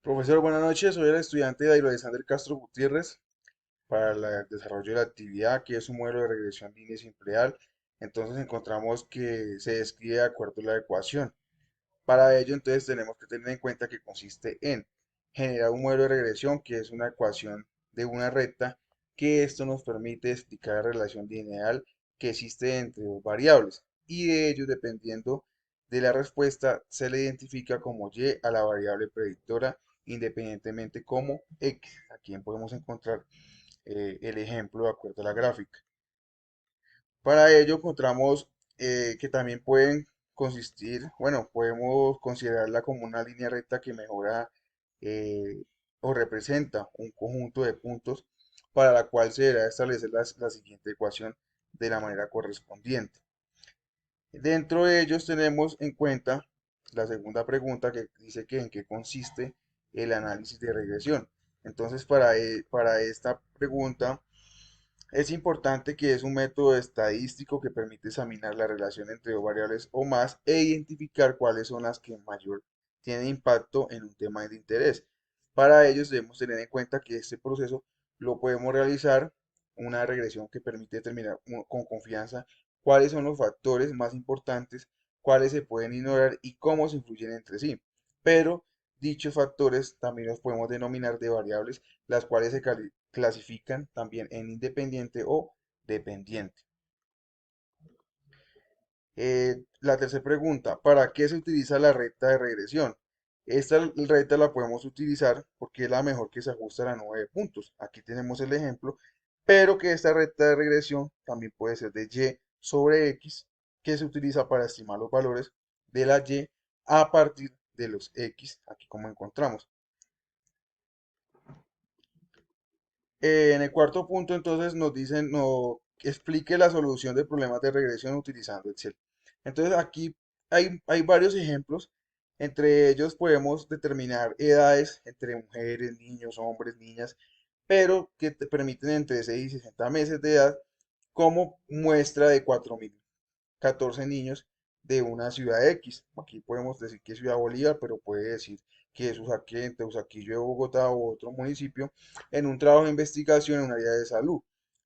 Profesor, buenas noches. Soy el estudiante Dairo Alexander Castro Gutiérrez para el desarrollo de la actividad, que es un modelo de regresión lineal simple. Entonces encontramos que se describe de acuerdo a la ecuación. Para ello, entonces tenemos que tener en cuenta que consiste en generar un modelo de regresión, que es una ecuación de una recta, que esto nos permite explicar la relación lineal que existe entre dos variables. Y de ello, dependiendo de la respuesta, se le identifica como y a la variable predictora, independientemente como x. Aquí podemos encontrar el ejemplo de acuerdo a la gráfica. Para ello encontramos que también pueden consistir, bueno, podemos considerarla como una línea recta que mejora eh, o representa un conjunto de puntos para la cual se deberá establecer la siguiente ecuación de la manera correspondiente. Dentro de ellos tenemos en cuenta la segunda pregunta que dice que en qué consiste el análisis de regresión. Entonces, para esta pregunta es importante que es un método estadístico que permite examinar la relación entre dos variables o más e identificar cuáles son las que mayor tienen impacto en un tema de interés. Para ello debemos tener en cuenta que este proceso lo podemos realizar una regresión que permite determinar con confianza cuáles son los factores más importantes, cuáles se pueden ignorar y cómo se influyen entre sí. Pero dichos factores también los podemos denominar de variables, las cuales se clasifican también en independiente o dependiente. La tercera pregunta, ¿para qué se utiliza la recta de regresión? Esta recta la podemos utilizar porque es la mejor que se ajusta a la nube de puntos. Aquí tenemos el ejemplo, pero que esta recta de regresión también puede ser de y sobre x, que se utiliza para estimar los valores de la y a partir de los x, aquí como encontramos. En el cuarto punto, entonces, nos dicen, no, explique la solución de problemas de regresión utilizando Excel. Entonces, aquí hay varios ejemplos. Entre ellos podemos determinar edades entre mujeres, niños, hombres, niñas, pero que te permiten entre 6 y 60 meses de edad como muestra de 4014 niños de una ciudad X. Aquí podemos decir que es Ciudad Bolívar, pero puede decir que es Usaquén, Usaquillo de Bogotá o otro municipio, en un trabajo de investigación en un área de salud.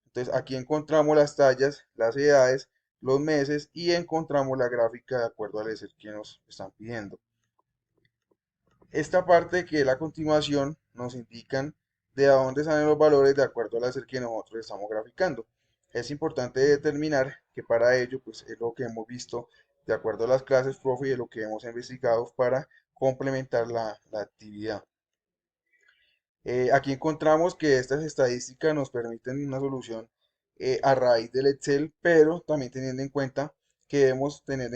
Entonces aquí encontramos las tallas, las edades, los meses y encontramos la gráfica de acuerdo al Excel que nos están pidiendo. Esta parte que es la continuación nos indican de dónde salen los valores de acuerdo al Excel que nosotros estamos graficando. Es importante determinar que para ello pues es lo que hemos visto de acuerdo a las clases, profe, y de lo que hemos investigado para complementar la actividad. Aquí encontramos que estas estadísticas nos permiten una solución a raíz del Excel, pero también teniendo en cuenta que debemos tener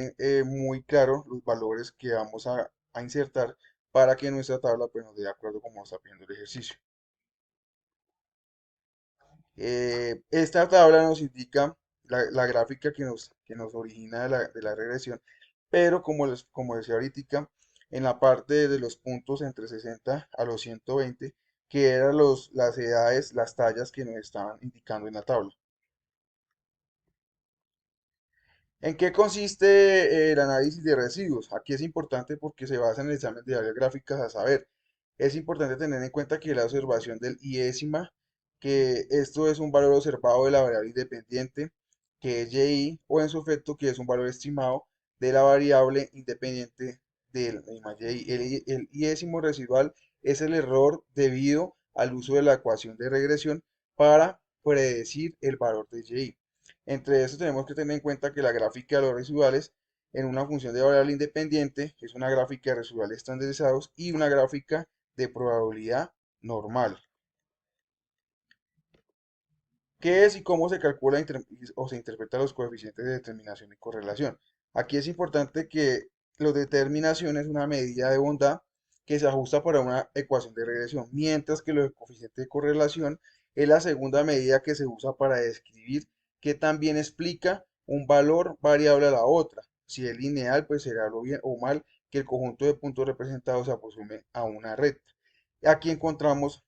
muy claro los valores que vamos a insertar para que nuestra tabla pues, nos dé de acuerdo como está pidiendo el ejercicio. Esta tabla nos indica la gráfica que nos origina de la regresión, pero como decía ahorita, en la parte de los puntos entre 60 a los 120, que eran las edades, las tallas que nos estaban indicando en la tabla. ¿En qué consiste el análisis de residuos? Aquí es importante porque se basa en el examen de áreas gráficas a saber. Es importante tener en cuenta que la observación del iésima, que esto es un valor observado de la variable independiente, que es y, o en su efecto, que es un valor estimado de la variable independiente de la misma y. El iésimo residual es el error debido al uso de la ecuación de regresión para predecir el valor de y. Entre eso tenemos que tener en cuenta que la gráfica de los residuales en una función de variable independiente es una gráfica de residuales estandarizados y una gráfica de probabilidad normal. ¿Qué es y cómo se calcula o se interpretan los coeficientes de determinación y correlación? Aquí es importante que los determinación es una medida de bondad que se ajusta para una ecuación de regresión, mientras que los coeficientes de correlación es la segunda medida que se usa para describir que también explica un valor variable a la otra. Si es lineal, pues será lo bien o mal que el conjunto de puntos representados se aproxime a una recta. Aquí encontramos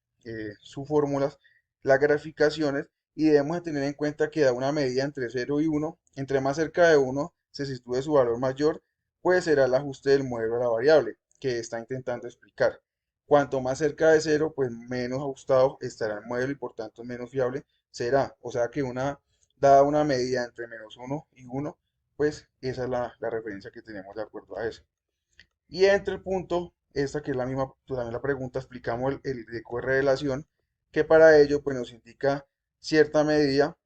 sus fórmulas, las graficaciones y debemos de tener en cuenta que da una medida entre 0 y 1. Entre más cerca de 1 se sitúe su valor mayor, pues será el ajuste del modelo a la variable que está intentando explicar. Cuanto más cerca de cero, pues menos ajustado estará el modelo y por tanto menos fiable será. O sea que dada una medida entre -1 y 1, pues esa es la referencia que tenemos de acuerdo a eso. Y entre el punto, esta que es la misma, pues, también la pregunta, explicamos el de correlación, que para ello pues nos indica cierta medida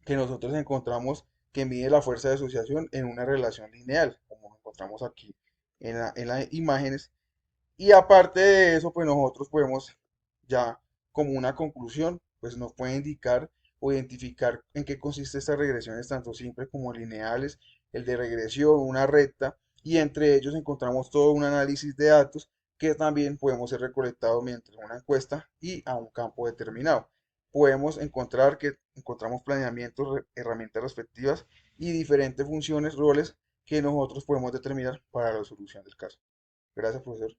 que nosotros encontramos que mide la fuerza de asociación en una relación lineal, como encontramos aquí en las imágenes. Y aparte de eso, pues nosotros podemos ya como una conclusión, pues nos puede indicar o identificar en qué consiste estas regresiones, tanto simples como lineales, el de regresión, una recta, y entre ellos encontramos todo un análisis de datos que también podemos ser recolectados mediante una encuesta y a un campo determinado. Podemos encontrar que encontramos planeamientos, herramientas respectivas y diferentes funciones, roles que nosotros podemos determinar para la solución del caso. Gracias, profesor.